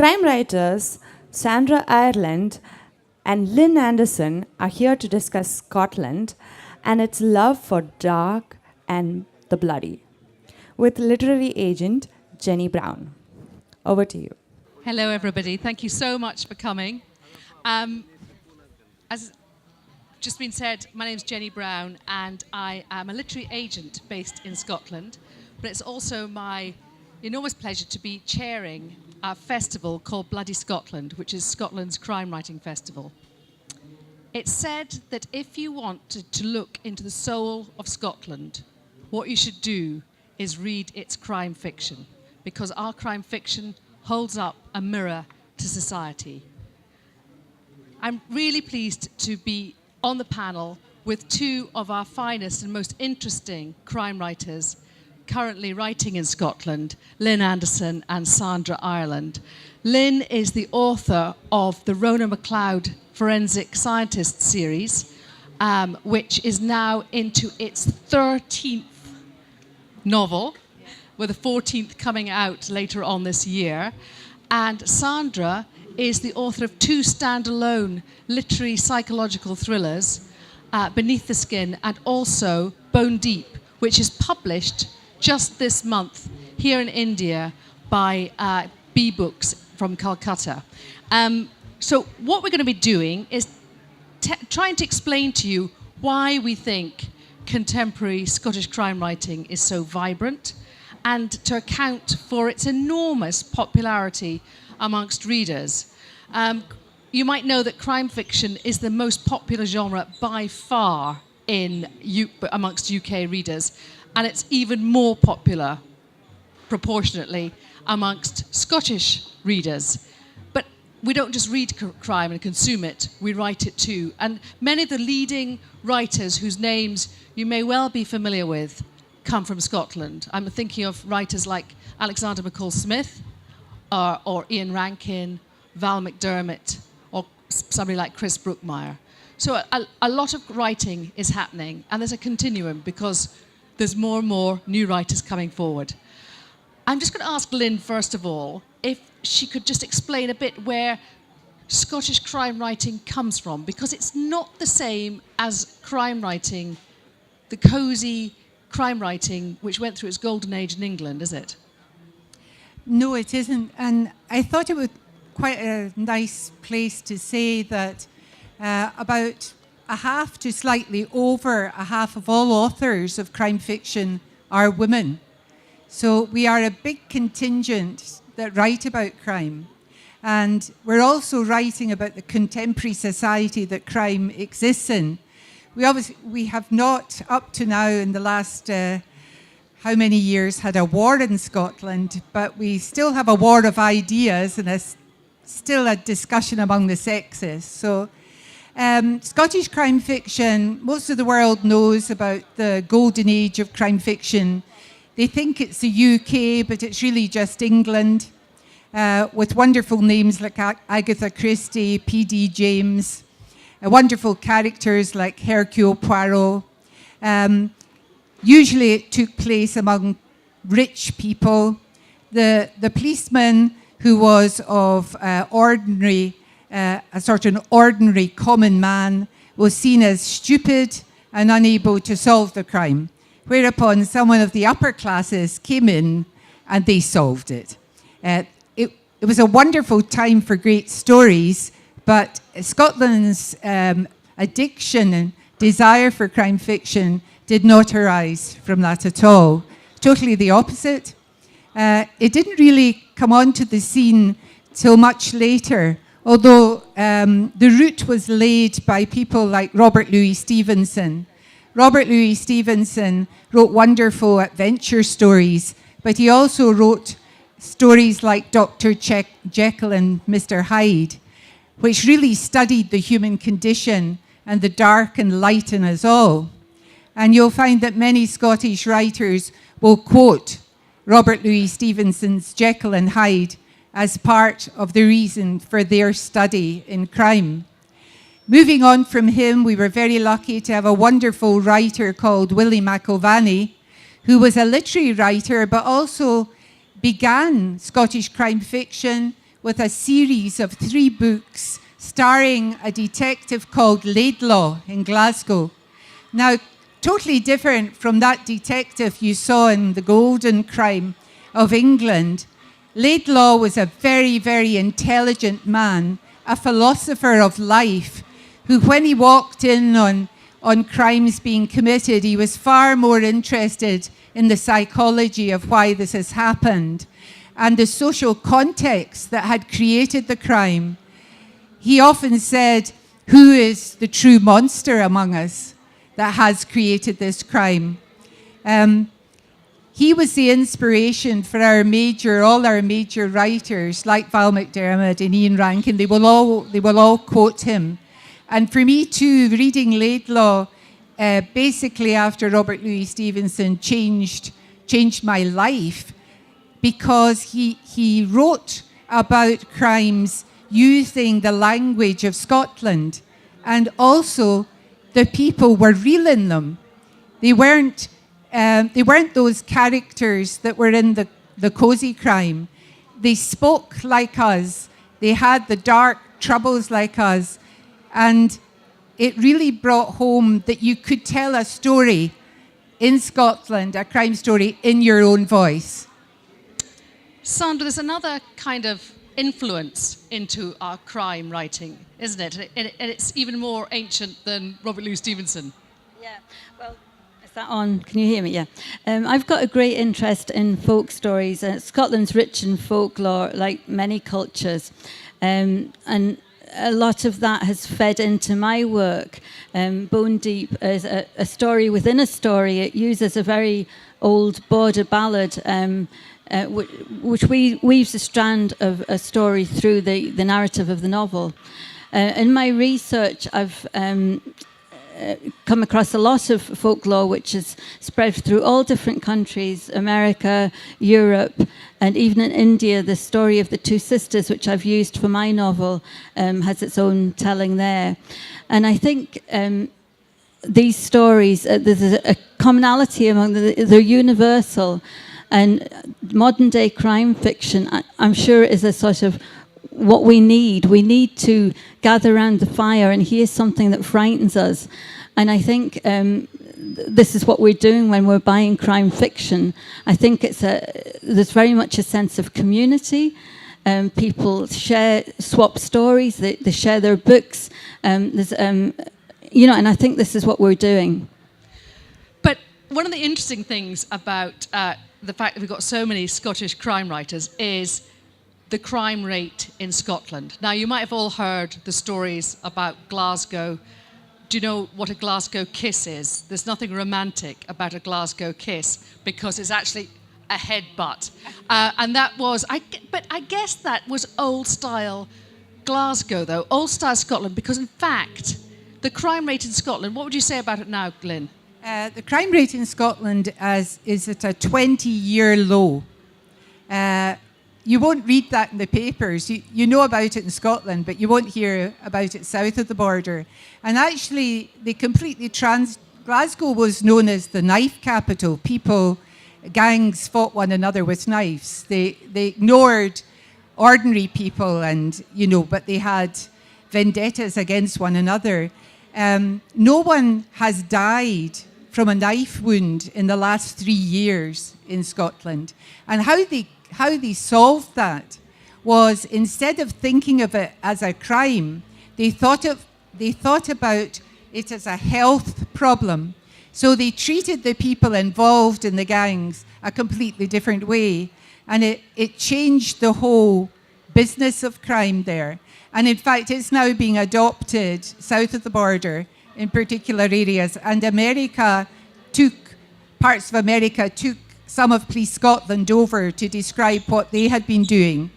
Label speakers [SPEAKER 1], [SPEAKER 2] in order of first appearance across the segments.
[SPEAKER 1] Crime writers Sandra Ireland and Lynn Anderson are here to discuss Scotland and its love for dark and the bloody, with literary agent Jenny Brown. Over to you.
[SPEAKER 2] Hello, everybody. Thank you so much for coming. As just been said, my name is Jenny Brown, and I am a literary agent based in Scotland, but it's also my enormous pleasure to be chairing a festival called Bloody Scotland, which is Scotland's crime writing festival. It's said that if you want to look into the soul of Scotland, what you should do is read its crime fiction, because our crime fiction holds up a mirror to society. I'm really pleased to be on the panel with two of our finest and most interesting crime writers currently writing in Scotland, Lynn Anderson and Sandra Ireland. Lynn is the author of the Rona MacLeod Forensic Scientist series, which is now into its 13th novel, with the 14th coming out later on this year. And Sandra is the author of two standalone literary psychological thrillers, Beneath the Skin and also Bone Deep, which is published just this month here in India by B Books from Calcutta. So what we're going to be doing is trying to explain to you why we think contemporary Scottish crime writing is so vibrant, and to account for its enormous popularity amongst readers. You might know that crime fiction is the most popular genre by far amongst UK readers, and it's even more popular proportionately amongst Scottish readers. But we don't just read crime and consume it, we write it too. And many of the leading writers whose names you may well be familiar with come from Scotland. I'm thinking of writers like Alexander McCall Smith, or Ian Rankin, Val McDermott, or somebody like Chris Brookmyre. So a lot of writing is happening, and there's a continuum because there's more and more new writers coming forward. I'm just going to ask Lynn, first of all, if she could just explain a bit where Scottish crime writing comes from, because it's not the same as crime writing, the cosy crime writing which went through its golden age in England, is it?
[SPEAKER 3] No, it isn't. And I thought it was quite a nice place to say that about a half to slightly over a half of all authors of crime fiction are women. So we are a big contingent that write about crime. And we're also writing about the contemporary society that crime exists in. We have not, up to now in the last how many years, had a war in Scotland, but we still have a war of ideas and still a discussion among the sexes. So Scottish crime fiction, most of the world knows about the golden age of crime fiction. They think it's the UK, but it's really just England, with wonderful names like Agatha Christie, P.D. James, wonderful characters like Hercule Poirot. Usually it took place among rich people. The policeman who was of a sort of ordinary common man, was seen as stupid and unable to solve the crime, whereupon someone of the upper classes came in and they solved it. It was a wonderful time for great stories, but Scotland's addiction and desire for crime fiction did not arise from that at all. Totally the opposite. It didn't really come onto the scene till much later, although the route was laid by people like Robert Louis Stevenson. Robert Louis Stevenson wrote wonderful adventure stories, but he also wrote stories like Dr. Jekyll and Mr. Hyde, which really studied the human condition and the dark and light in us all. And you'll find that many Scottish writers will quote Robert Louis Stevenson's Jekyll and Hyde as part of the reason for their study in crime. Moving on from him, we were very lucky to have a wonderful writer called Willie McIlvanney, who was a literary writer but also began Scottish crime fiction with a series of 3 books starring a detective called Laidlaw in Glasgow. Now, totally different from that detective you saw in The Golden Crime of England. Laidlaw was a very, very intelligent man, a philosopher of life, who when he walked in on crimes being committed, he was far more interested in the psychology of why this has happened and the social context that had created the crime. He often said, who is the true monster among us that has created this crime? He was the inspiration for all our major writers like Val McDermid and Ian Rankin. They will all quote him. And for me too, reading Laidlaw, basically after Robert Louis Stevenson changed my life, because he wrote about crimes using the language of Scotland, and also the people were real in them. They weren't those characters that were in the cozy crime. They spoke like us. They had the dark troubles like us. And it really brought home that you could tell a story in Scotland, a crime story, in your own voice.
[SPEAKER 2] Sandra, there's another kind of influence into our crime writing, isn't it? And it's even more ancient than Robert Louis Stevenson.
[SPEAKER 4] Yeah, well, is that on? Can you hear me? Yeah. I've got a great interest in folk stories. Scotland's rich in folklore, like many cultures. And a lot of that has fed into my work. Bone Deep is a story within a story. It uses a very old border ballad, which weaves a strand of a story through the narrative of the novel. In my research, I've come across a lot of folklore which is spread through all different countries, America, Europe, and even in India. The story of the 2 sisters, which I've used for my novel, has its own telling there. And I think these stories, there's a commonality among them. They're universal. And modern day crime fiction, I'm sure, is a sort of what we need. We need to gather around the fire and hear something that frightens us. And I think this is what we're doing when we're buying crime fiction. I think there's very much a sense of community. People swap stories, they share their books. And I think this is what we're doing.
[SPEAKER 2] But one of the interesting things about the fact that we've got so many Scottish crime writers is the crime rate in Scotland. Now, you might have all heard the stories about Glasgow. Do you know what a Glasgow kiss is? There's nothing romantic about a Glasgow kiss because it's actually a headbutt. And that was, but I guess that was old style Glasgow though, old style Scotland, because in fact, the crime rate in Scotland, what would you say about it now, Glyn?
[SPEAKER 3] The crime rate in Scotland is at a 20-year low. You won't read that in the papers. You know about it in Scotland, but you won't hear about it south of the border. And actually, they completely Glasgow was known as the knife capital. Gangs fought one another with knives. They ignored ordinary people, but they had vendettas against one another. No one has died from a knife wound in the last 3 years in Scotland. And how they solved that was, instead of thinking of it as a crime, they thought about it as a health problem. So they treated the people involved in the gangs a completely different way. And it changed the whole business of crime there. And in fact, it's now being adopted south of the border in particular areas. And parts of America took some of Police Scotland over to describe what they had been doing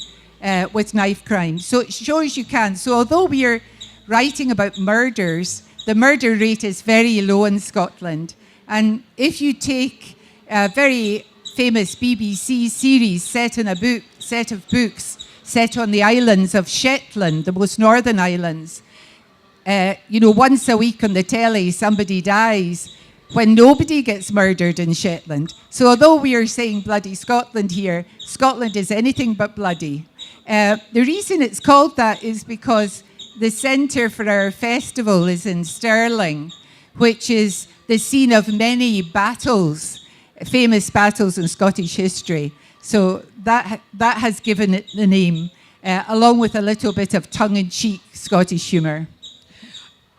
[SPEAKER 3] with knife crime. So it shows you can. So although we are writing about murders, the murder rate is very low in Scotland. And if you take a very famous BBC series set in a set of books set on the islands of Shetland, the most northern islands, once a week on the telly somebody dies when nobody gets murdered in Shetland. So although we are saying bloody Scotland here, Scotland is anything but bloody. The reason it's called that is because the centre for our festival is in Stirling, which is the scene of many battles, famous battles in Scottish history. So that has given it the name, along with a little bit of tongue-in-cheek Scottish humour.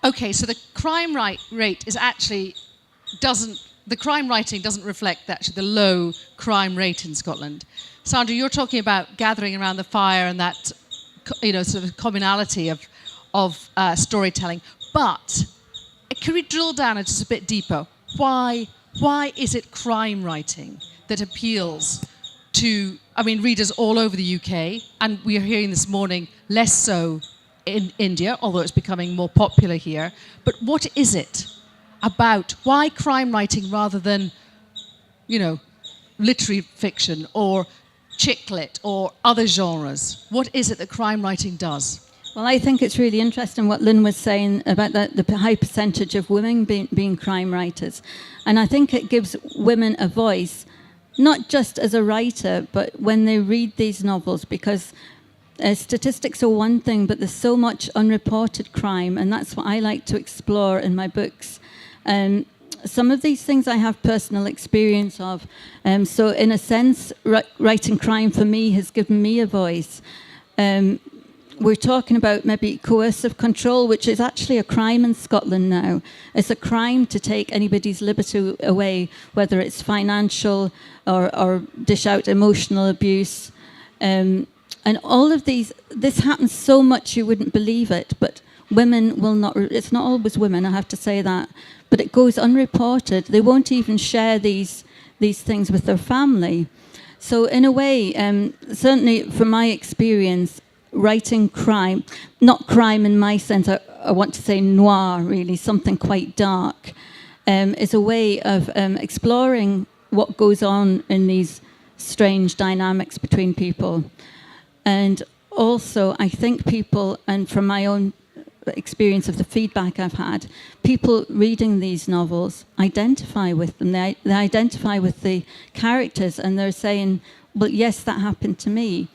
[SPEAKER 2] Okay, so the crime rate is actually the crime writing doesn't reflect actually the low crime rate in Scotland. Sandra, you're talking about gathering around the fire and that, sort of commonality of storytelling. But can we drill down just a bit deeper? Why is it crime writing that appeals to, readers all over the UK, and we are hearing this morning less so in India, although it's becoming more popular here. But what is it about? Why crime writing rather than, literary fiction or chick lit or other genres? What is it that crime writing does?
[SPEAKER 4] Well, I think it's really interesting what Lynn was saying about the high percentage of women being crime writers. And I think it gives women a voice, not just as a writer, but when they read these novels, because statistics are one thing, but there's so much unreported crime, and that's what I like to explore in my books. Some of these things I have personal experience of. So in a sense, writing crime for me has given me a voice. We're talking about maybe coercive control, which is actually a crime in Scotland now. It's a crime to take anybody's liberty away, whether it's financial or dish out emotional abuse. And all of this happens so much you wouldn't believe it, but women will not, it's not always women, I have to say that, but it goes unreported. They won't even share these things with their family. So in a way, certainly from my experience, writing crime, not crime in my sense, I want to say noir really, something quite dark, is a way of exploring what goes on in these strange dynamics between people. And also, I think people, and from my own experience of the feedback I've had, people reading these novels identify with them. They identify with the characters, and they're saying, well, yes, that happened to me.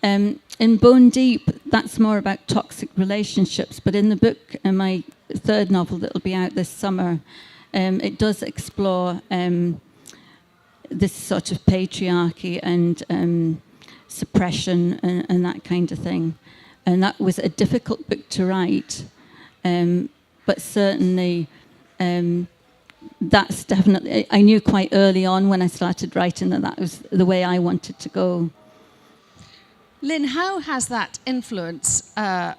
[SPEAKER 4] In Bone Deep, that's more about toxic relationships, but in the book, in my third novel that will be out this summer, it does explore this sort of patriarchy and suppression and that kind of thing. And that was a difficult book to write, but certainly that's definitely, I knew quite early on when I started writing that was the way I wanted to go.
[SPEAKER 2] Lynn, how has that influence, how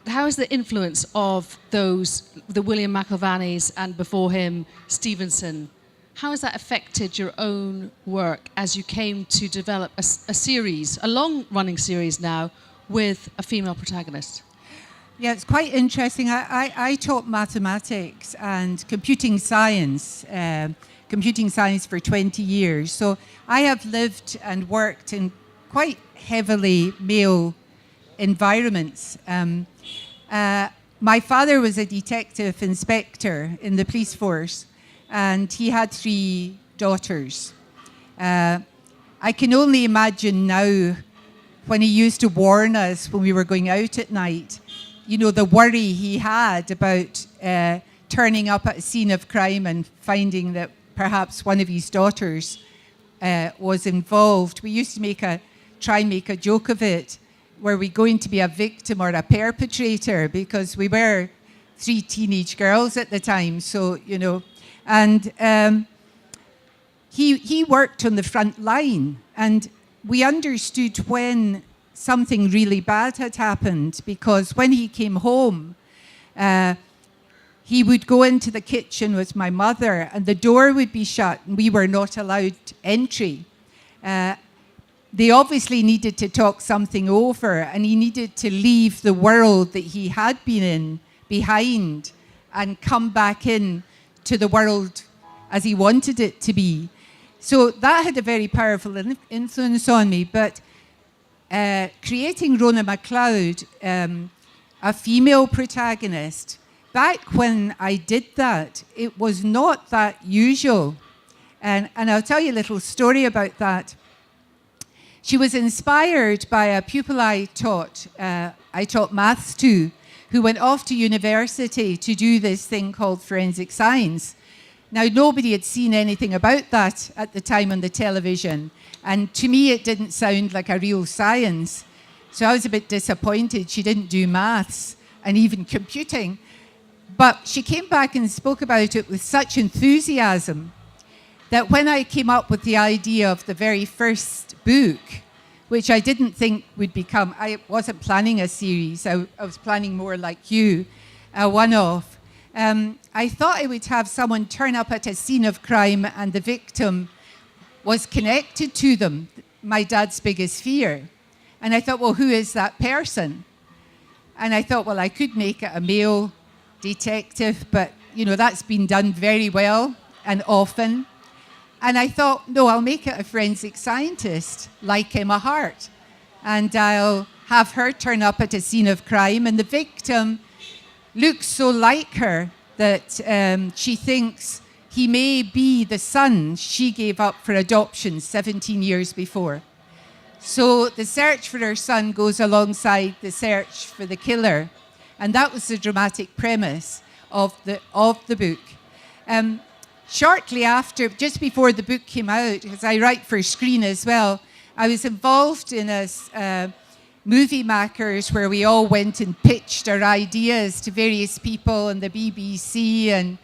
[SPEAKER 2] has the influence of the William McIlvanys and before him, Stevenson, how has that affected your own work as you came to develop a series, a long-running series now, with a female protagonist?
[SPEAKER 3] Yeah, it's quite interesting. I taught mathematics and computing science for 20 years. So I have lived and worked in quite heavily male environments. My father was a detective inspector in the police force, and he had 3 daughters. I can only imagine now when he used to warn us when we were going out at night, the worry he had about turning up at a scene of crime and finding that perhaps one of his daughters was involved. We used to try and make a joke of it. Were we going to be a victim or a perpetrator? Because we were 3 teenage girls at the time, so, And he worked on the front line, and we understood when something really bad had happened, because when he came home, he would go into the kitchen with my mother, and the door would be shut, and we were not allowed entry. They obviously needed to talk something over, and he needed to leave the world that he had been in behind and come back in to the world as he wanted it to be. So that had a very powerful influence on me. But creating Rona MacLeod, a female protagonist, back when I did that, it was not that usual. And I'll tell you a little story about that. She was inspired by a pupil I taught maths to, who went off to university to do this thing called forensic science. Now, nobody had seen anything about that at the time on the television, and to me it didn't sound like a real science. So I was a bit disappointed she didn't do maths and even computing. But she came back and spoke about it with such enthusiasm that when I came up with the idea of the very first book, which I didn't think would become, I wasn't planning a series, I was planning more like you, a one-off. I thought I would have someone turn up at a scene of crime and the victim was connected to them, my dad's biggest fear. And I thought, well, who is that person? And I thought, well, I could make it a male detective, but, you know, that's been done very well and often. And I thought, no, I'll make it a forensic scientist like Emma Hart. And I'll have her turn up at a scene of crime, and the victim looks so like her that she thinks he may be the son she gave up for adoption 17 years before. So the search for her son goes alongside the search for the killer. And that was the dramatic premise of the book. Shortly after, just before the book came out, because I write for screen as well, I was involved in a movie makers where we all went and pitched our ideas to various people and the BBC and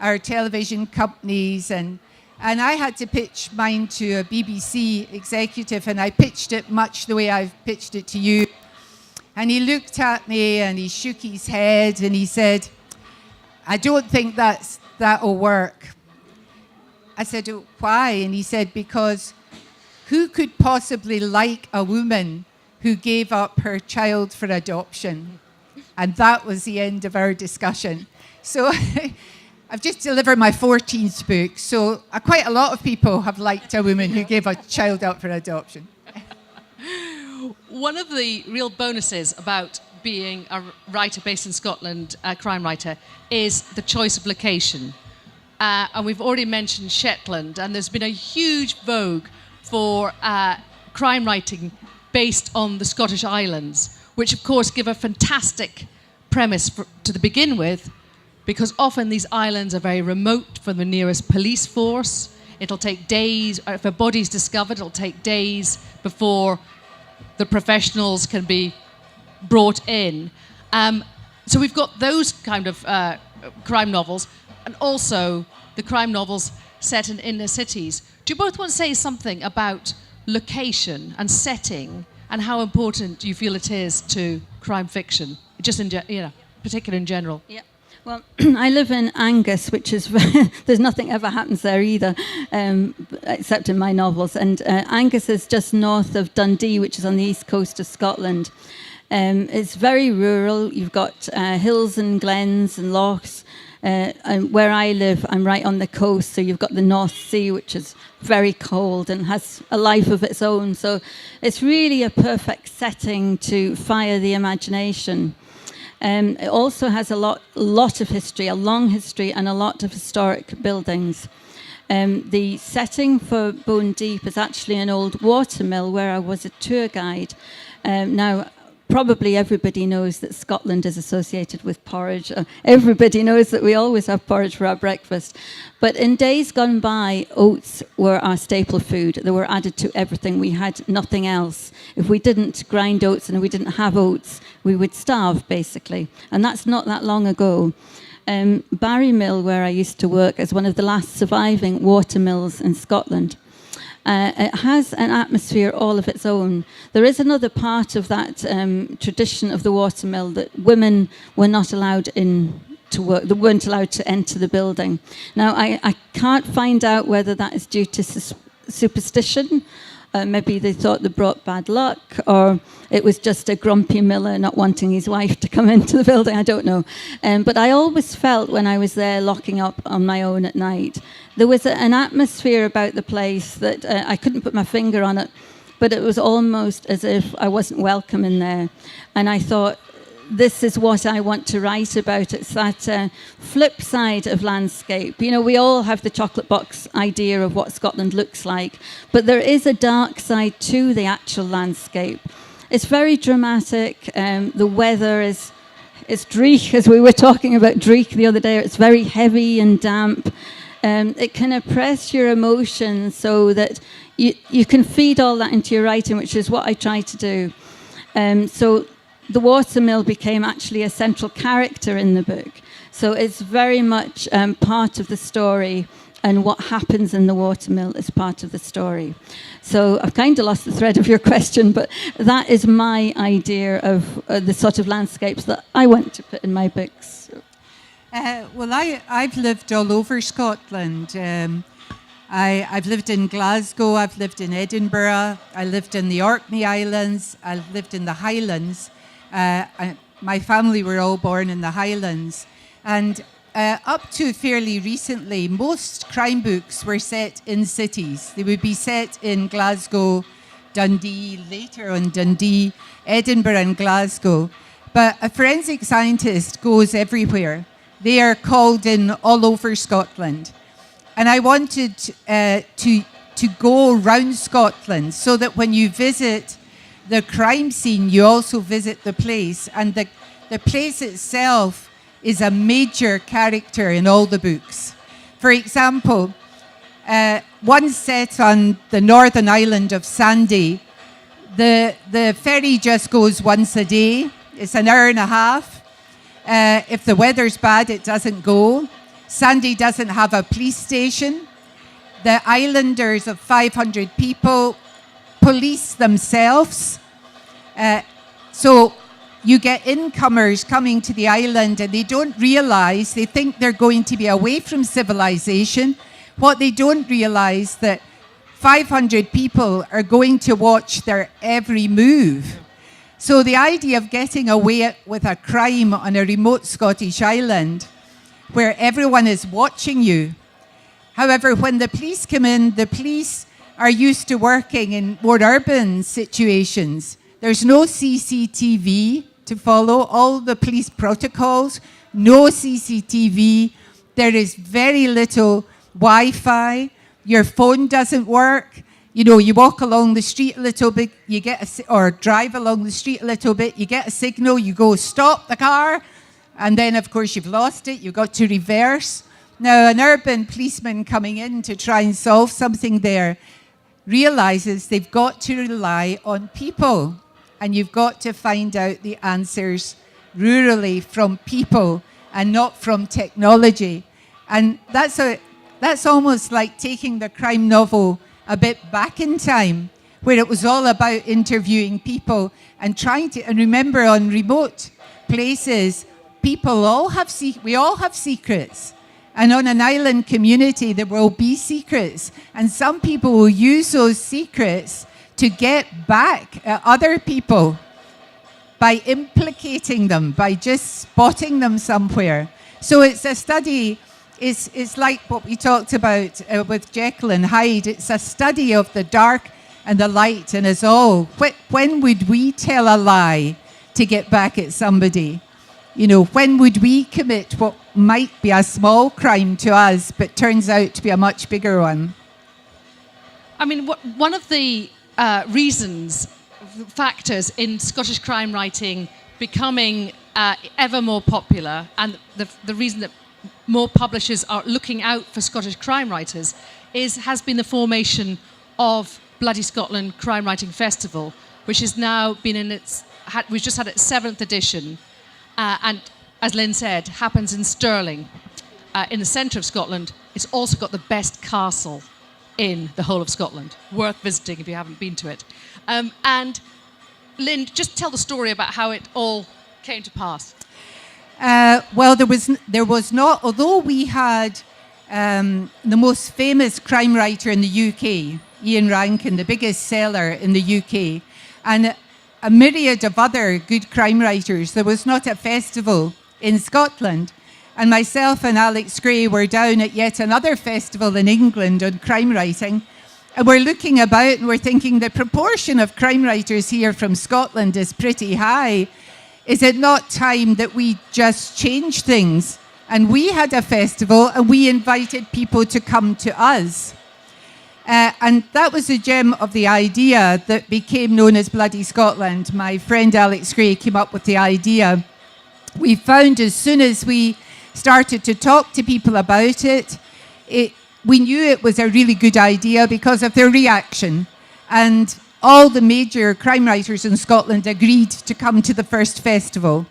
[SPEAKER 3] our television companies. And I had to pitch mine to a BBC executive, and I pitched it much the way I've pitched it to you. And he looked at me and he shook his head and he said, I don't think that'll work. I said, oh, why? And he said, because who could possibly like a woman who gave up her child for adoption? And that was the end of our discussion. So I've just delivered my 14th book. So quite a lot of people have liked a woman who gave a child up for adoption.
[SPEAKER 2] One of the real bonuses about being a writer based in Scotland, a crime writer, is the choice of location. And we've already mentioned Shetland, and there's been a huge vogue for crime writing based on the Scottish Islands, which of course give a fantastic premise to begin with, because often these islands are very remote from the nearest police force. It'll take days, if a body's discovered, it'll take days before the professionals can be brought in. So we've got those kind of crime novels, and also the crime novels set in inner cities. Do you both want to say something about location and setting and how important you feel it is to crime fiction, just in particular in general?
[SPEAKER 4] Yeah. Well, I live in Angus, which is there's nothing ever happens there either, except in my novels. And Angus is just north of Dundee, which is on the east coast of Scotland. It's very rural. You've got hills and glens and lochs. And where I live, I'm right on the coast, so you've got the North Sea, which is very cold and has a life of its own. So it's really a perfect setting to fire the imagination. It also has a lot of history, a long history, and a lot of historic buildings. The setting for Bone Deep is actually an old watermill where I was a tour guide. Now, probably everybody knows that Scotland is associated with porridge. Everybody knows that we always have porridge for our breakfast. But in days gone by, oats were our staple food. They were added to everything. We had nothing else. If we didn't grind oats and we didn't have oats, we would starve, basically. And that's not that long ago. Barry Mill, where I used to work, is one of the last surviving watermills in Scotland. It has an atmosphere all of its own. There is another part of that tradition of the watermill that women were not allowed in to work. They weren't allowed to enter the building. Now, I can't find out whether that is due to superstition. Maybe they thought they brought bad luck, or it was just a grumpy miller not wanting his wife to come into the building. I don't know. But I always felt when I was there locking up on my own at night, there was an atmosphere about the place that I couldn't put my finger on it, but it was almost as if I wasn't welcome in there. And I thought, this is what I want to write about. It's that flip side of landscape. You know, we all have the chocolate box idea of what Scotland looks like, but there is a dark side to the actual landscape. It's very dramatic. The weather is dreich, as we were talking about dreich the other day. It's very heavy and damp. It can oppress your emotions so that you can feed all that into your writing, which is what I try to do. So the watermill became actually a central character in the book. So it's very much part of the story, and what happens in the watermill is part of the story. So I've kind of lost the thread of your question, but that is my idea of the sort of landscapes that I want to put in my books.
[SPEAKER 3] Well, I've lived all over Scotland. I've lived in Glasgow, I've lived in Edinburgh, I lived in the Orkney Islands, I've lived in the Highlands. My family were all born in the Highlands. And up to fairly recently, most crime books were set in cities. They would be set in Glasgow, Dundee, later on Dundee, Edinburgh and Glasgow. But a forensic scientist goes everywhere. They are called in all over Scotland. And I wanted to go around Scotland so that when you visit the crime scene, you also visit the place. And the place itself is a major character in all the books. For example, one set on the northern island of Sandy. The ferry just goes once a day. It's an hour and a half. If the weather's bad, it doesn't go. Sandy doesn't have a police station. The islanders of 500 people police themselves. So you get incomers coming to the island and they don't realize, they think they're going to be away from civilization. What they don't realize that 500 people are going to watch their every move. So the idea of getting away with a crime on a remote Scottish island where everyone is watching you. However, when the police come in, the police are used to working in more urban situations. There's no CCTV to follow, all the police protocols, no CCTV. There is very little Wi-Fi. Your phone doesn't work. You know, you walk along the street a little bit, or drive along the street a little bit, you get a signal, you go stop the car, and then of course you've lost it, you've got to reverse. Now an urban policeman coming in to try and solve something there realizes they've got to rely on people, and you've got to find out the answers rurally from people and not from technology. And that's almost like taking the crime novel a bit back in time, where it was all about interviewing people and trying to, and remember on remote places, we all have secrets. And on an island community, there will be secrets. And some people will use those secrets to get back at other people by implicating them, by just spotting them somewhere. So it's a study, it's like what we talked about with Jekyll and Hyde. It's a study of the dark and the light in us all. When would we tell a lie to get back at somebody? You know, when would we commit what might be a small crime to us, but turns out to be a much bigger one?
[SPEAKER 2] I mean, one of the factors in Scottish crime writing becoming ever more popular, and the reason that more publishers are looking out for Scottish crime writers has been the formation of Bloody Scotland Crime Writing Festival, which has now been we've just had its 7th edition. And as Lynn said, happens in Stirling, in the centre of Scotland. It's also got the best castle in the whole of Scotland. Worth visiting if you haven't been to it. And Lynn, just tell the story about how it all came to pass.
[SPEAKER 3] Well, there was not, although we had the most famous crime writer in the UK, Ian Rankin, the biggest seller in the UK, and a myriad of other good crime writers, there was not a festival in Scotland. And myself and Alex Gray were down at yet another festival in England on crime writing. And we're looking about and we're thinking the proportion of crime writers here from Scotland is pretty high. is it not time that we just change things? And we had a festival and we invited people to come to us. And that was the gem of the idea that became known as Bloody Scotland. My friend Alex Gray came up with the idea. We found as soon as we started to talk to people about it, we knew it was a really good idea because of their reaction. And all the major crime writers in Scotland agreed to come to the first festival.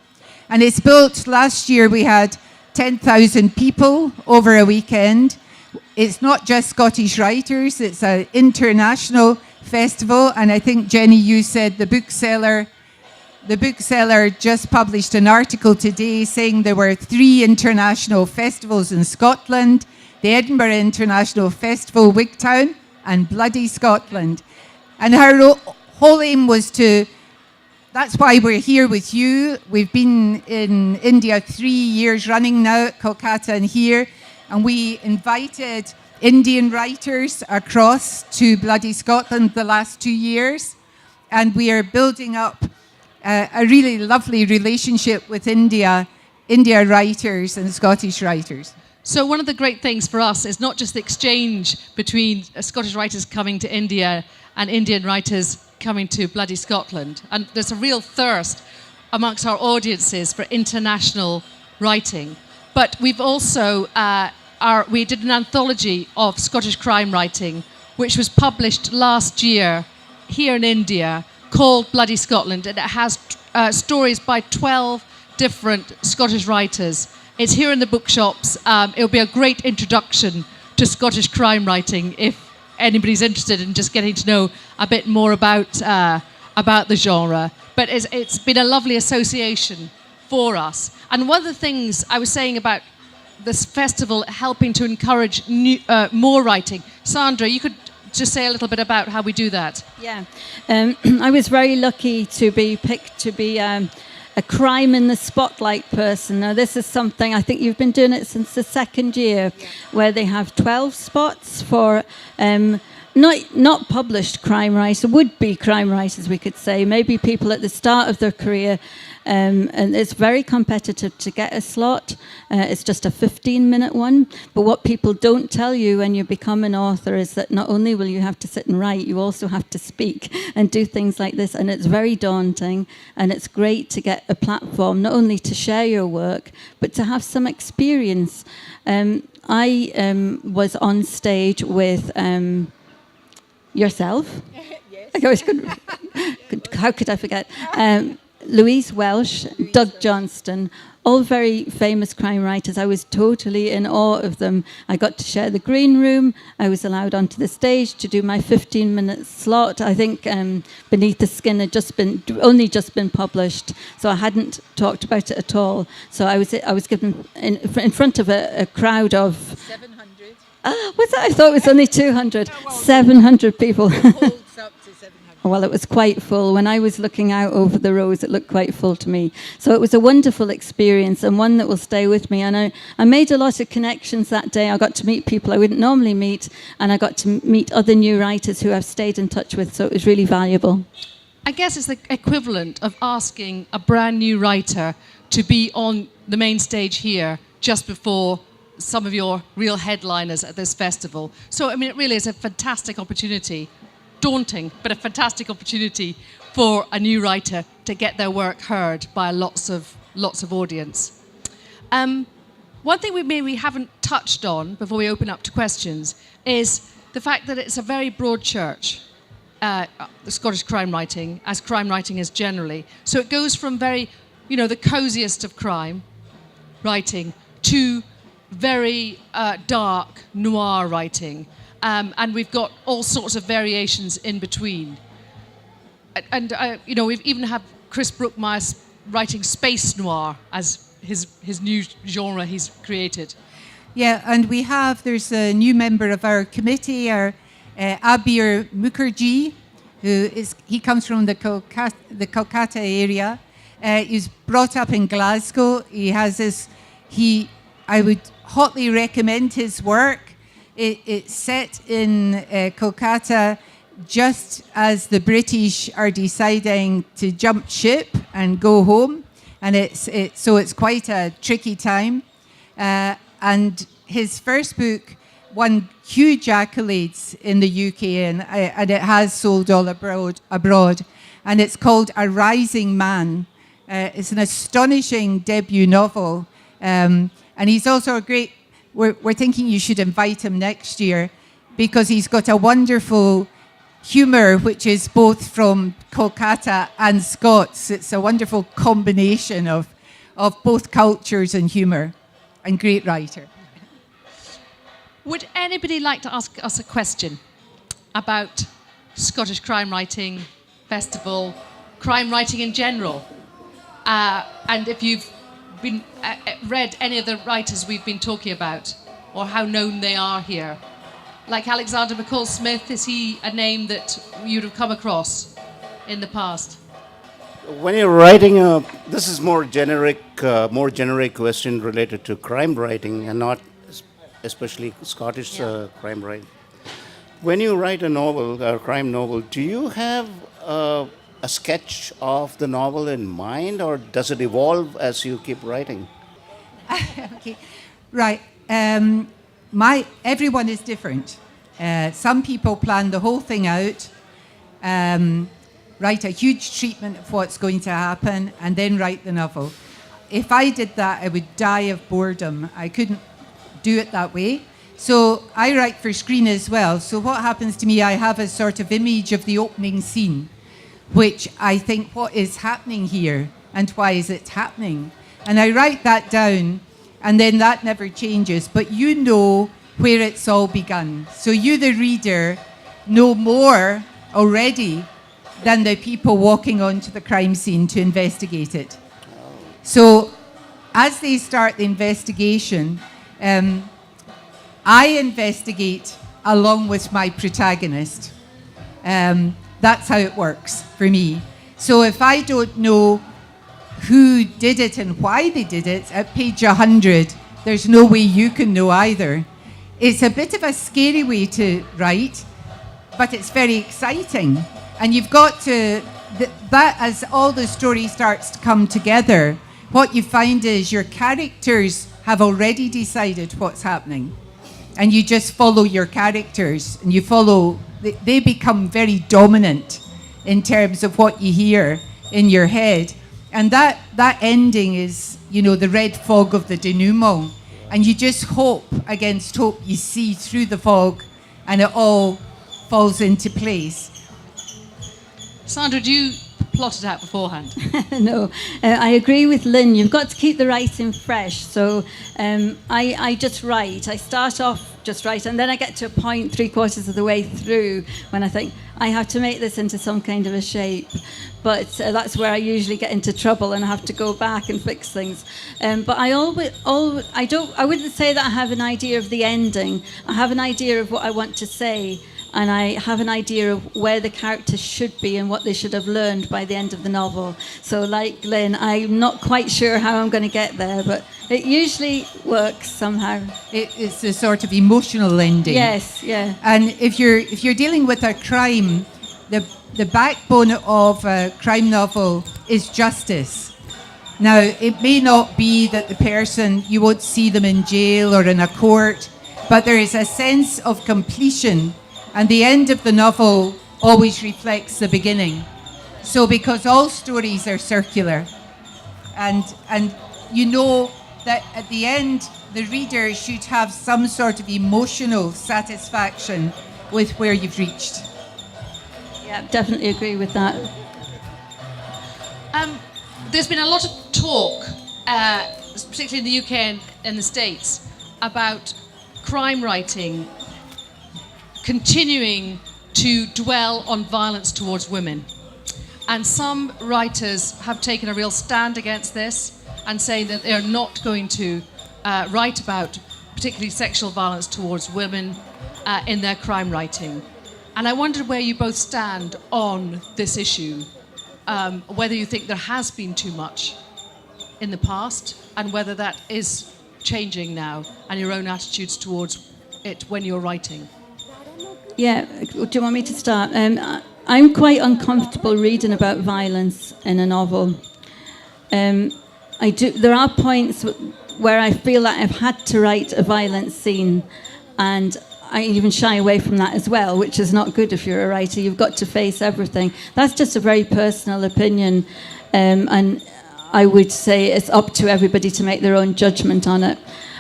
[SPEAKER 3] And it's built, last year we had 10,000 people over a weekend. It's not just Scottish writers, it's an international festival. And I think, Jenny, you said the bookseller just published an article today saying there were 3 international festivals in Scotland: the Edinburgh International Festival, Wigtown, and Bloody Scotland. And her whole aim was that's why we're here with you. We've been in India 3 years running now at Kolkata and here. And we invited Indian writers across to Bloody Scotland the last 2 years. And we are building up a really lovely relationship with India writers and Scottish writers.
[SPEAKER 2] So one of the great things for us is not just the exchange between Scottish writers coming to India and Indian writers coming to Bloody Scotland. And there's a real thirst amongst our audiences for international writing. But we've also, we did an anthology of Scottish crime writing, which was published last year here in India, called Bloody Scotland, and it has stories by 12 different Scottish writers. It's here in the bookshops. It'll be a great introduction to Scottish crime writing if anybody's interested in just getting to know a bit more about the genre. But it's been a lovely association for us. And one of the things I was saying about this festival helping to encourage more writing, Sandra, you could just say a little bit about how we do that.
[SPEAKER 4] Yeah, I was very lucky to be picked to be a crime in the spotlight person. Now, this is something, I think you've been doing it since the second year, where they have 12 spots for not published crime writers, would-be crime writers, we could say, maybe people at the start of their career. And it's very competitive to get a slot. It's just a 15-minute one. But what people don't tell you when you become an author is that not only will you have to sit and write, you also have to speak and do things like this. And it's very daunting. And it's great to get a platform, not only to share your work, but to have some experience. I was on stage with yourself. Yes. How could I forget? Louise Welsh, Doug Johnston, all very famous crime writers. I was totally in awe of them. I got to share the green room. I was allowed onto the stage to do my 15-minute slot. I think Beneath the Skin had only just been published, so I hadn't talked about it at all. So I was given in front of a crowd of
[SPEAKER 3] 700.
[SPEAKER 4] Was that? I thought it was only 200. 700 people. Well, it was quite full. When I was looking out over the rows, it looked quite full to me. So it was a wonderful experience and one that will stay with me. And I made a lot of connections that day. I got to meet people I wouldn't normally meet, and I got to meet other new writers who I've stayed in touch with. So it was really valuable.
[SPEAKER 2] I guess it's the equivalent of asking a brand new writer to be on the main stage here just before some of your real headliners at this festival. So, I mean, it really is a fantastic opportunity. Daunting, but a fantastic opportunity for a new writer to get their work heard by lots of audience. One thing we haven't touched on before we open up to questions is the fact that it's a very broad church, the Scottish crime writing, as crime writing is generally. So it goes from very, the coziest of crime writing to very dark noir writing. And we've got all sorts of variations in between. And we've even had Chris Brookmyre writing space noir as his new genre he's created.
[SPEAKER 3] Yeah, and there's a new member of our committee, Abir Mukherjee, he comes from the Kolkata area. He's brought up in Glasgow. I would hotly recommend his work. It's set in Kolkata just as the British are deciding to jump ship and go home. and it's quite a tricky time. And his first book won huge accolades in the UK, and it has sold all abroad. And it's called A Rising Man. It's an astonishing debut novel. And he's also a great, we're thinking you should invite him next year, because he's got a wonderful humour, which is both from Kolkata and Scots. It's a wonderful combination of both cultures and humour, and great writer.
[SPEAKER 2] Would anybody like to ask us a question about Scottish Crime Writing Festival, crime writing in general? And if you've been read any of the writers we've been talking about, or how known they are here. Like Alexander McCall Smith, is he a name that you'd have come across in the past?
[SPEAKER 5] When you're writing this is more generic question related to crime writing, and not especially Scottish crime writing. When you write a novel, a crime novel, do you have a sketch of the novel in mind, or does it evolve as you keep writing?
[SPEAKER 3] Okay, right. Everyone is different. Some people plan the whole thing out, write a huge treatment of what's going to happen, and then write the novel. If I did that, I would die of boredom. I couldn't do it that way. So I write for screen as well. So what happens to me, I have a sort of image of the opening scene, which I think, what is happening here, and why is it happening? And I write that down, and then that never changes. But you know where it's all begun. So you, the reader, know more already than the people walking onto the crime scene to investigate it. So as they start the investigation, I investigate along with my protagonist. That's how it works for me. So if I don't know who did it and why they did it, at page 100, there's no way you can know either. It's a bit of a scary way to write, but it's very exciting. And you've got to, that as all the story starts to come together, what you find is your characters have already decided what's happening. And you just follow your characters, and you follow, they become very dominant in terms of what you hear in your head. And that ending is, you know, the red fog of the denouement. And you just hope against hope you see through the fog, and it all falls into place.
[SPEAKER 2] Sandra, do you plot it out beforehand?
[SPEAKER 4] No, I agree with Lynn. You've got to keep the writing fresh. So I just write. I start off just write, and then I get to a point 3/4 of the way through when I think I have to make this into some kind of a shape. But that's where I usually get into trouble, and I have to go back and fix things. But I wouldn't say that I have an idea of the ending. I have an idea of what I want to say. And I have an idea of where the characters should be and what they should have learned by the end of the novel. So like Lynn, I'm not quite sure how I'm going to get there, but it usually works somehow.
[SPEAKER 3] It's a sort of emotional ending.
[SPEAKER 4] Yes, yeah.
[SPEAKER 3] And if you're dealing with a crime, the backbone of a crime novel is justice. Now, it may not be that the person, you won't see them in jail or in a court, but there is a sense of completion. And the end of the novel always reflects the beginning. So because all stories are circular, and you know that at the end, the reader should have some sort of emotional satisfaction with where you've reached.
[SPEAKER 4] Yeah, definitely agree with that.
[SPEAKER 2] There's been a lot of talk, particularly in the UK and the States, about crime writing continuing to dwell on violence towards women. And some writers have taken a real stand against this and saying that they're not going to write about particularly sexual violence towards women in their crime writing. And I wondered where you both stand on this issue, whether you think there has been too much in the past and whether that is changing now, and your own attitudes towards it when you're writing.
[SPEAKER 4] Yeah, do you want me to start? I'm quite uncomfortable reading about violence in a novel. There are points where I feel that I've had to write a violent scene, and I even shy away from that as well, which is not good if you're a writer. You've got to face everything. That's just a very personal opinion, and I would say it's up to everybody to make their own judgment on it.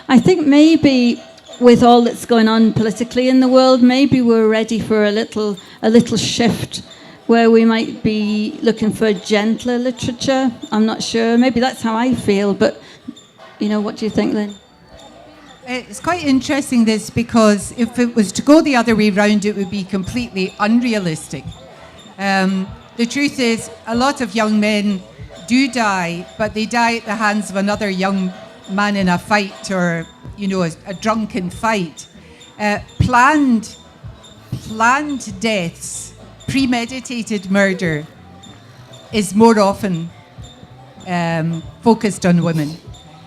[SPEAKER 4] I think maybe with all that's going on politically in the world, maybe we're ready for a little shift where we might be looking for gentler literature. I'm not sure. Maybe that's how I feel, but, what do you think, Lynn?
[SPEAKER 3] It's quite interesting, this, because if it was to go the other way round, it would be completely unrealistic. The truth is, a lot of young men do die, but they die at the hands of another young man in a fight, or, a drunken fight. Planned deaths, premeditated murder, is more often focused on women.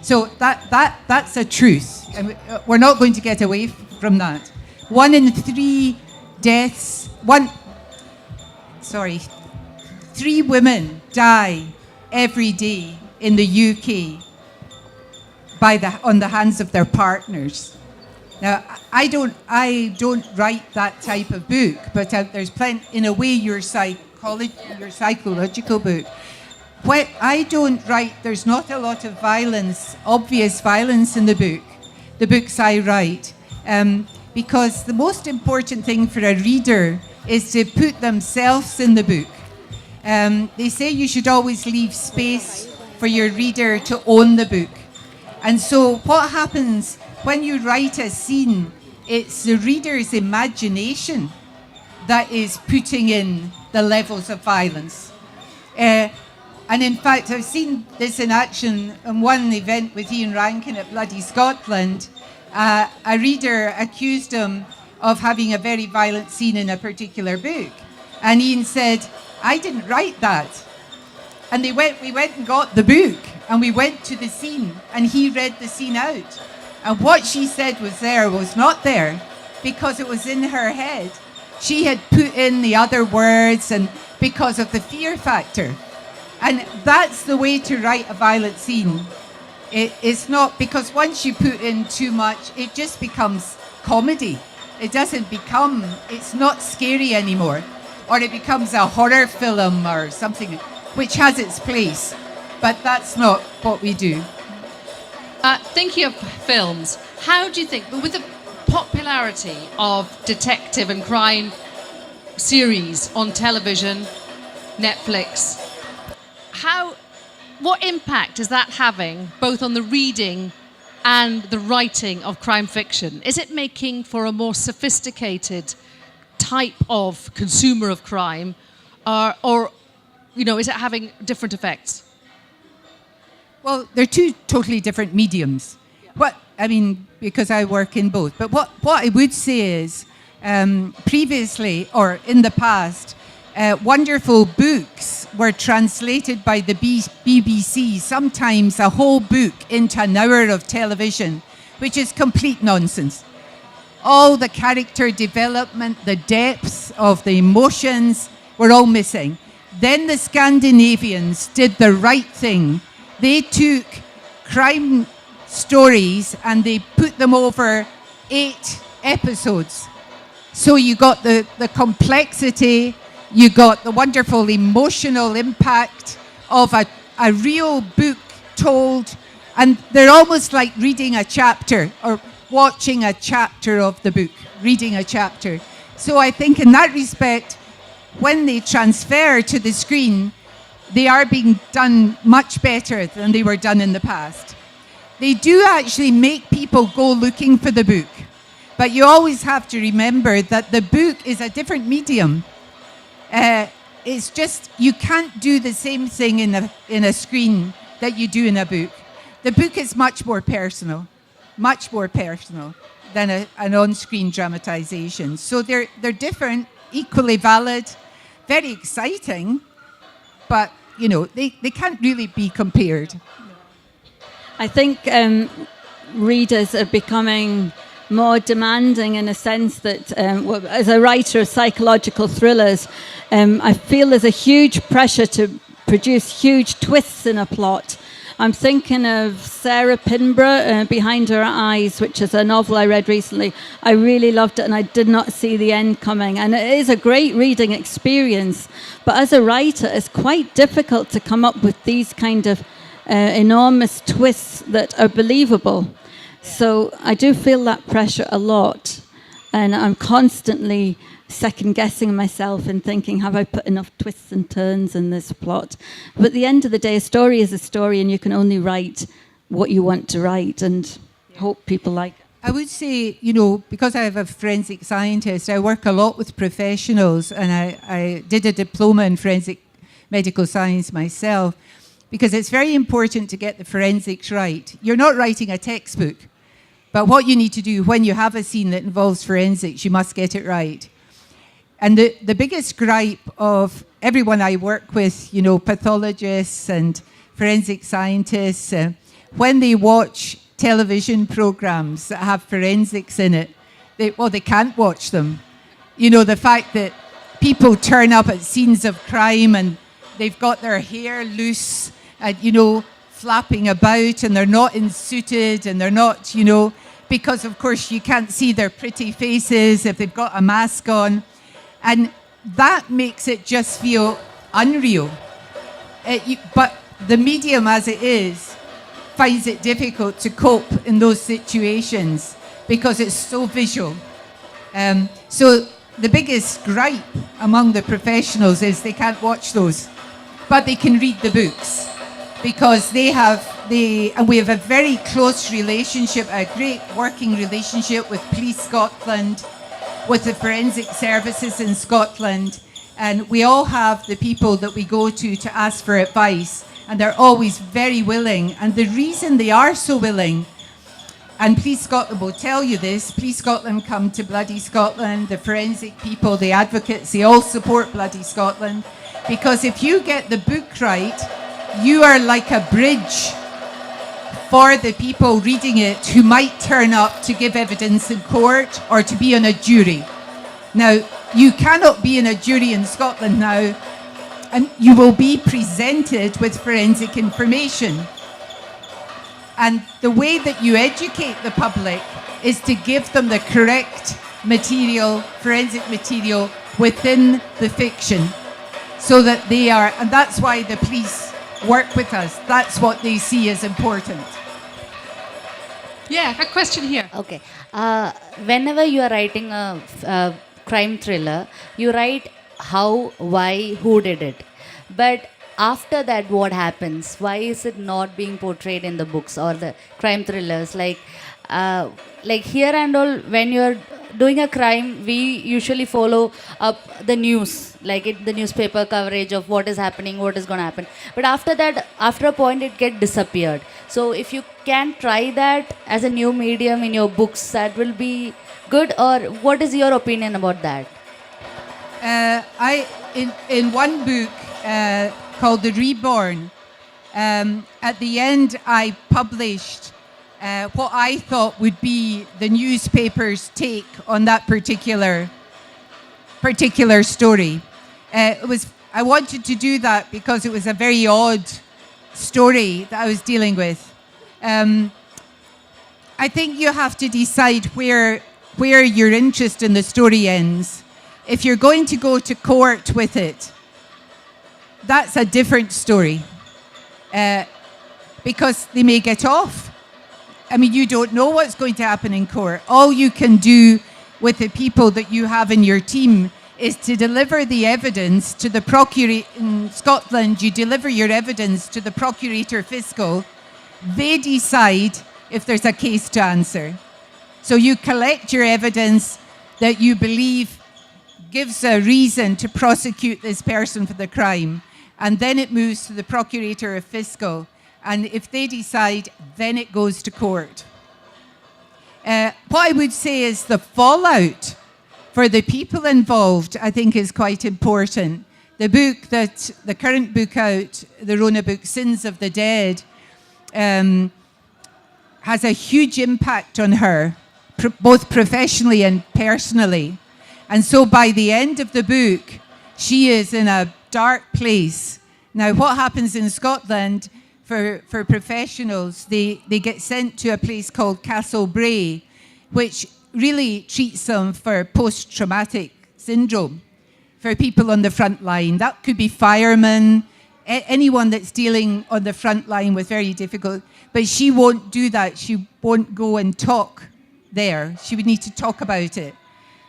[SPEAKER 3] So that's a truth. And we're not going to get away from that. 1 in 3 deaths, 3 women die every day in the UK on the hands of their partners. Now, I don't write that type of book, but there's plenty. In a way, your psychological book. What I don't write, there's not a lot of violence, obvious violence in the books I write, because the most important thing for a reader is to put themselves in the book. They say you should always leave space for your reader to own the book. And so what happens when you write a scene, it's the reader's imagination that is putting in the levels of violence. And in fact, I've seen this in action in one event with Ian Rankin at Bloody Scotland. A reader accused him of having a very violent scene in a particular book. And Ian said, I didn't write that. And we went and got the book, and we went to the scene, and he read the scene out. And what she said was not there, because it was in her head. She had put in the other words, and because of the fear factor. And that's the way to write a violent scene. It's not, because once you put in too much, it just becomes comedy. It's not scary anymore. Or it becomes a horror film or something, which has its place. But that's not what we do.
[SPEAKER 2] Thinking of films, how do you think, with the popularity of detective and crime series on television, Netflix, what impact is that having both on the reading and the writing of crime fiction? Is it making for a more sophisticated type of consumer of crime, or is it having different effects?
[SPEAKER 3] Well, they're two totally different mediums. Because I work in both. But what I would say is, previously or in the past, wonderful books were translated by the BBC, sometimes a whole book into an hour of television, which is complete nonsense. All the character development, the depths of the emotions were all missing. Then the Scandinavians did the right thing. They took crime stories and they put them over 8 episodes. So you got the complexity, you got the wonderful emotional impact of a real book told, and they're almost like reading a chapter or watching a chapter of the book, reading a chapter. So I think in that respect, when they transfer to the screen, they are being done much better than they were done in the past. They do actually make people go looking for the book, but you always have to remember that the book is a different medium. It's just, you can't do the same thing in a screen that you do in a book. The book is much more personal than an on-screen dramatization. So they're different, equally valid, very exciting, but they can't really be compared.
[SPEAKER 4] I think readers are becoming more demanding in a sense that, as a writer of psychological thrillers, I feel there's a huge pressure to produce huge twists in a plot. I'm thinking of Sarah Pinborough, Behind Her Eyes, which is a novel I read recently. I really loved it, and I did not see the end coming. And it is a great reading experience. But as a writer, it's quite difficult to come up with these kind of enormous twists that are believable. So I do feel that pressure a lot. And I'm constantly second guessing myself and thinking, have I put enough twists and turns in this plot? But at the end of the day, a story is a story, and you can only write what you want to write and hope people like it.
[SPEAKER 3] I would say, you know, because I'm a forensic scientist, I work a lot with professionals, and I did a diploma in forensic medical science myself, because it's very important to get the forensics right. You're not writing a textbook, but what you need to do when you have a scene that involves forensics, you must get it right. And the biggest gripe of everyone I work with, you know, pathologists and forensic scientists, when they watch television programs that have forensics in it, they can't watch them. You know, the fact that people turn up at scenes of crime and they've got their hair loose and, you know, flapping about, and they're not suited, and they're not, you know, because of course you can't see their pretty faces if they've got a mask on. And that makes it just feel unreal. But the medium as it is finds it difficult to cope in those situations because it's so visual. So the biggest gripe among the professionals is they can't watch those, but they can read the books, because and we have a very close relationship, a great working relationship with Police Scotland, with the forensic services in Scotland, and we all have the people that we go to ask for advice, and they're always very willing. And the reason they are so willing, and Police Scotland will tell you this, Police Scotland come to Bloody Scotland, the forensic people, the advocates, they all support Bloody Scotland, because if you get the book right, you are like a bridge for the people reading it who might turn up to give evidence in court or to be on a jury. Now, you cannot be in a jury in Scotland now, and you will be presented with forensic information. And the way that you educate the public is to give them the correct material, forensic material, within the fiction, so that they are, and that's why the police work with us. That's what they see as important.
[SPEAKER 2] Yeah, a question here.
[SPEAKER 6] Okay. Whenever you are writing a crime thriller, you write how, why, who did it. But after that, what happens? Why is it not being portrayed in the books or the crime thrillers? Like here and all, when you're doing a crime, we usually follow up the news, the newspaper coverage of what is happening, what is going to happen. But after that, after a point, it get disappeared. So if you can try that as a new medium in your books, that will be good. Or what is your opinion about that?
[SPEAKER 3] In one book called The Reborn, at the end I published what I thought would be the newspaper's take on that particular story. I wanted to do that because it was a very odd story that I was dealing with. I think you have to decide where your interest in the story ends. If you're going to go to court with it, that's a different story, because they may get off. I mean, you don't know what's going to happen in court. All you can do with the people that you have in your team is to deliver the evidence to the procurator. In Scotland, you deliver your evidence to the procurator fiscal. They decide if there's a case to answer. So you collect your evidence that you believe gives a reason to prosecute this person for the crime, and then it moves to the procurator of fiscal. And if they decide, then it goes to court. What I would say is the fallout for the people involved, I think, is quite important. The current book out, the Rona book, Sins of the Dead, has a huge impact on her, both professionally and personally. And so by the end of the book, she is in a dark place. Now, what happens in Scotland, for professionals, they get sent to a place called Castlebrae, which really treats them for post-traumatic syndrome for people on the front line. That could be firemen, anyone that's dealing on the front line with very difficult. But she won't do that. She won't go and talk there. She would need to talk about it.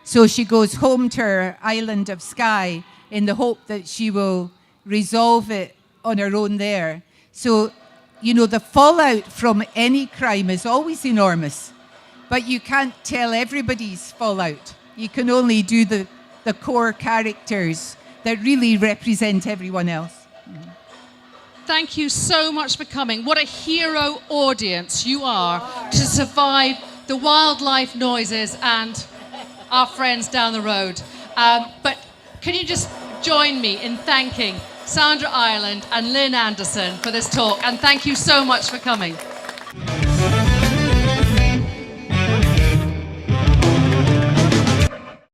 [SPEAKER 3] So she goes home to her island of Skye in the hope that she will resolve it on her own there. So, you know, the fallout from any crime is always enormous, but you can't tell everybody's fallout. You can only do the core characters that really represent everyone else.
[SPEAKER 2] Thank you so much for coming. What a hero audience you are to survive the wildlife noises and our friends down the road. But can you just join me in thanking Sandra Ireland and Lynn Anderson for this talk, and thank you so much for coming.